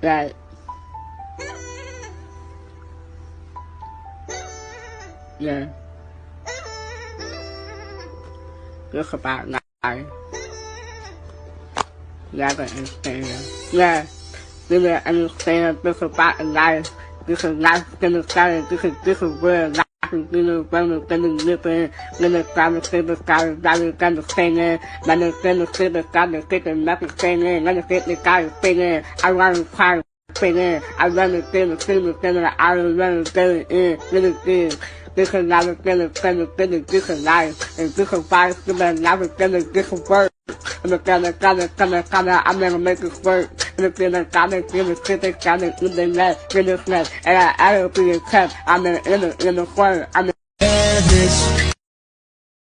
that. Yeah. Just about life. Yeah, I understand. Yeah. Really understand this about life. This is life gonna start. This is where life is gonna live in. Gonna start to see the sky. Gonna sing it. Gonna see the sky. Gonna see the nothing singing. Gonna see the sky singing. I wanna cry. Singing. I wanna see the singing. I wanna get it in. Really good. This is not gonna this is life. And this is why it's gonna life gonna this is work. I'm gonna make it work. And gonna sit there, gonna in the net, and I'll be in touch. I'm in the front. I'm in this.